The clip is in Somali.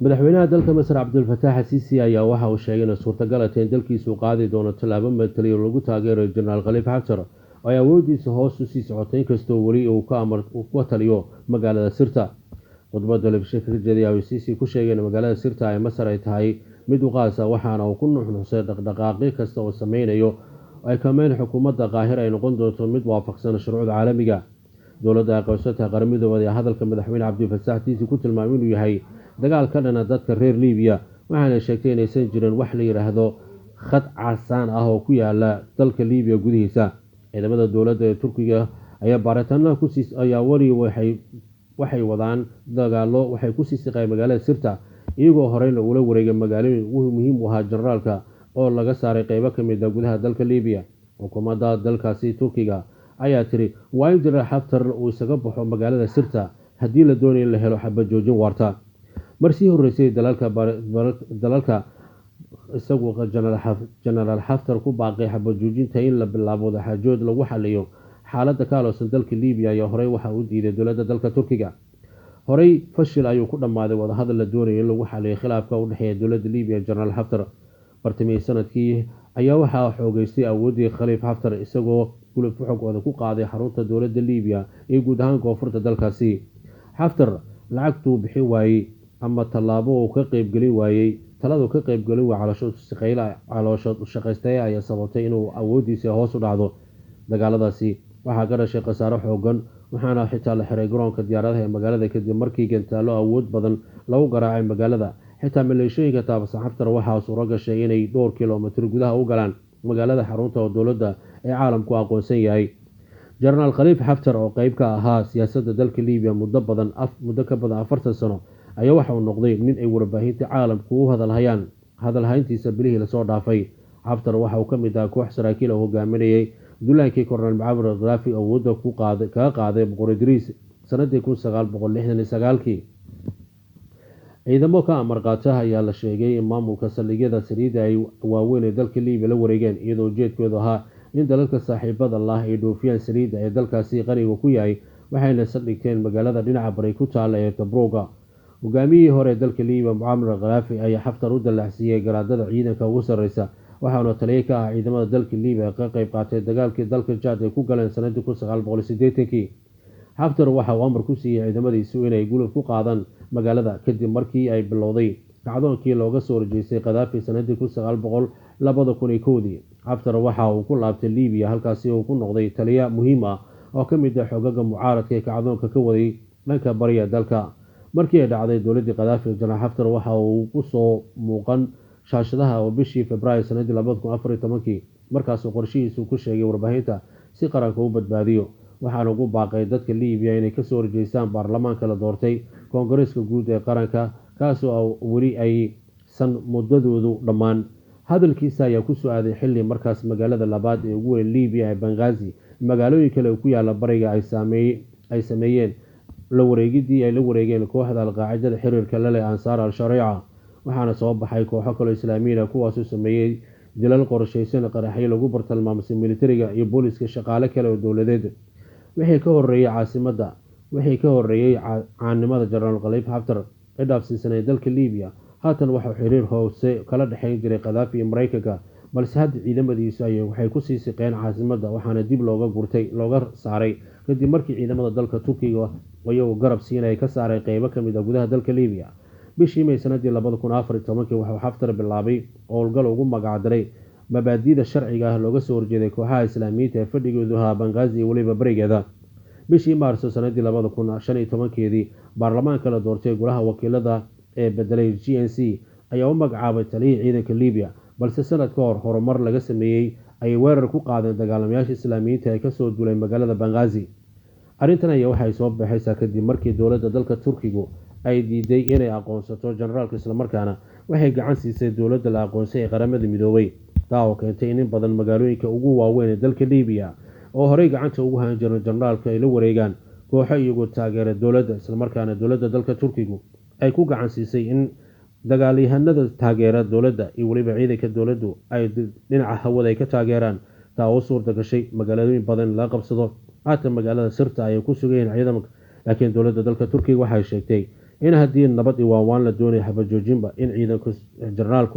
madaxweynaha dalka Masar Cabdul Fattah al-Sisi ayaa waxa uu sheegay in suurtagal ah in dalkiisu qaadi doono tallaabo militari oo lagu taageero Generaal Khalifa Haftar oo ay awoodiisa hoos u sii socotay inkastoo weli uu ka taliyo magaalada Sirta. Khudbadda telefishinka al-Sisi ku sheegay in magaalada Sirta ay Masar ay tahay mid u qaas ah waxaana uu ku nuuxnuuxsay dhaqdhaqaaqyo kasta oo sameynayo ay kameen xukuumadda Qaahira ay noqon doonto mid waafaqsan shuruucda caalamiga. dowladda aqoonsata qaramidooda ee hadalka madaxweyne Cabdul Fattah al-Sisi ku tilmaamay inuu yahay dagaal ka dhan ah dadka reer Liibiya waxaana sheegtay inaysan jirin wax la yiraahdo khad casaan ah oo ku yaala dalka Liibiya gudihiisa. ciidamada dowladda ee Turkiga ayaa baaritaanada ku sii wari waxay wadaan dagaalo waxay ku sii siqay magaalada Sirta iyagoo horeyna ula wareegay magaalooyin muhiim u ahaa generaalka oo laga saaray qaybo ka mid ah gudaha dalka Liibiya. xukuumadda dalkaasi Turkiga ayaa tiri waa in Generaal Haftar uu isaga baxo magaalada Sirta haddii la doonayo in la helo xabad joojin waarta. marsii horeysay dalalka isagu Generaal Haftar ku baaqay xabad joojinta in la bilaabo wadaxaajood lagu xaliyo xaaladda ka aloosan dalka Liibiya ayaa horey waxa uu diiday dowladda dalka Turkiga. horey fashil ayuu ku dhammaaday wadahadal la doonayo in lagu xaliyo khilaafka u dhexeeya dowladda Liibiya iyo Generaal Haftar. bartamihii sanadkii ayaa waxaa xoogeystay awooddii Khalifa Haftar isagoo gulub xogooda ku qaaday xarunta dowladda Liibiya iyo guud ahaan koonfurta dalkaasi. Haftar lacagtuu bixin waayey ama tallaabo uu ka qaybgelin waayey calooshood u shaqaystaya ayaa sababtay inuu awoodiisa hoos u dhacdo. dagaaladaasi waxaa ka dhashay khasaaro xoogan waxaana xitaa la xiray garoonka diyaaradaha ee magaalada kadib markii gantaalo awood badan lagu garaacay magaalada. xitaa maleeshooyinka taabacsan Haftar waxaa suuro gashay inay dhowr kiiloomitir gudaha u galaan magaalada xarunta oo dowladda ee caalamku aqoonsan yahay. Generaal Khalifa Haftar oo qayb ka ahaa siyaasadda dalka Liibiya muddo ka badan 40 sano ayaa waxa uu noqday nin ay warbaahinta caalamku u hadalhayntiisa bilihii lasoo dhaafay. Haftar waxa uu ka mid ahaa koox saraakiil oo hogaaminayay duulaankii Korneyl Muammar al-Gaddafi awoodda kaga qaaday boqor Idriis sanadii 1969. ciidamo ka amar qaata ayaa la sheegay in maamulka saldhigyada saliidda ay waaweyn ee dalka Liibiya la wareegeen iyadoo ujeedkoodu ahaa in dalalka saaxiibada lah ay dhoofiyaan saliidda ee dalkaasi qaniga ku yahay waxayna saldhigteen magaalada dhinaca bari ku taala ee Tobruk. hogaamiyihii hore ee dalka Liibiya Muammar al-Gaddafi ayaa Haftar u dallacsiiyey garaadada ciidanka ugu sarreysa waxaana taliye ka ah ciidamada dalka Liibiya ka qayb qaatay dagaalkii dalka Chad ay ku galeen sanadii 1980. Haftar waxa uu amar ku siiyey ciidamadiisu inay gulub ku qaadaan magaalada kadib markii ay bilowday kacdoonkii looga soo horjeestay Gaddafi sanadii 1921. Haftar waxa uu ku laabtay Liibiya halkaasi uu ku noqday taliye muhiim ah oo ka mid ah xogaga mucaaradka ee kacdoonka ka waday dhanka bariga dalka. markii ay dhacday dowladii Gaddafi, Generaal Haftar waxa uu ku soo muuqan shaashadaha oo bishii Febraayo sanadii 2014 markaas uu qorshihiisu ku sheegay warbaahinta si qaranka u badbaadiyo. waxaana ugu baaqay dadka Liibiya inay ka soo horjeestaan baarlamaanka la doortay Koongareeska Guud ee Qaranka kaasoo weli aysan muddadoodu dhammaan. hadalkiisa ayaa ku soo aaday xilli markaas magaalada labaad ee ugu weyn Liibiya ee Benghazi magaalooyin kale oo ku yaala bariga ay sameeyeen la wareegeen kooxda al-Qaacidada xiriirka la leh Ansaar al-Shariica. waxaana soo baxay kooxo kale Islaamiyiin ah kuwaas oo sameeyay dilal qorshaysan qaraxyo lagu bartilmaamay militariga iyo booliska shaqaale kale oo dowladeed. wixii ka horeeyay caanimada Generaal Khalifa Haftar ee dhaafsiisanay dalka Liibiya haatan waxa xiriir hoose kala dhaxayn jiray Gaddafi iyo Mareykanka balse hadda ciidamadiisu waxay ku sii siqeen caasimadda waxaana dib looga saaray kadib markii ciidamada dalka Turkiga ayuu garab siinay ka saaray qaybo ka mid ah gudaha dalka Liibiya. bishii May sanadii 2014 wuxuu Haftar bilaabay howlgal ugu magacdaray mabaadi'da sharciga ah looga soo horjeeday kooxaha Islaamiyiinta ee fadhigoodu ahaa Benghazi iyo weliba barigeeda. bishii Maarso sanadii 2015 baarlamaanka la doortay golaha wakiilada ee bedelay GNC ayaa u magacaabay taliyihii ciidanka Liibiya balse sanad ka hor horumar laga sameeyay ay weerar ku qaadeen dagaalamayaasha Islaamiyiinta ee ka soo duulay magaalada Benghazi. arrintan ayaa waxay soo baxaysaa kadib markii dowladda dalka Turkigu ay diiday inay aqoonsato generaalka islamarkaana waxay gacan siisay dowladda la aqoonsay ee qaramada midoobay taa oo keentay in badan magaalooyinka ugu waaweyn ee dalka Liibiya oo horey gacanta ugu hayn jiray generaalka ay la wareegaan kooxo iyagoo taageera dowladda islamarkaana dowladda dalka Turkigu ay ku gacan siisay in dagaalyahanada taageera dowladda iyo weliba ciidanka dowladdu ay dhinaca hawada ay ka taageeraan taa oo suurta gashay magaalooyin badan la qabsado. haatan magaalada Sirta ay ku sugayeen ciidamada laakiin dowladda dalka Turkiga waxay sheegtay in haddii nabad iyo waawaan la doonaya xabajoojinba in ciidanku jenaraalku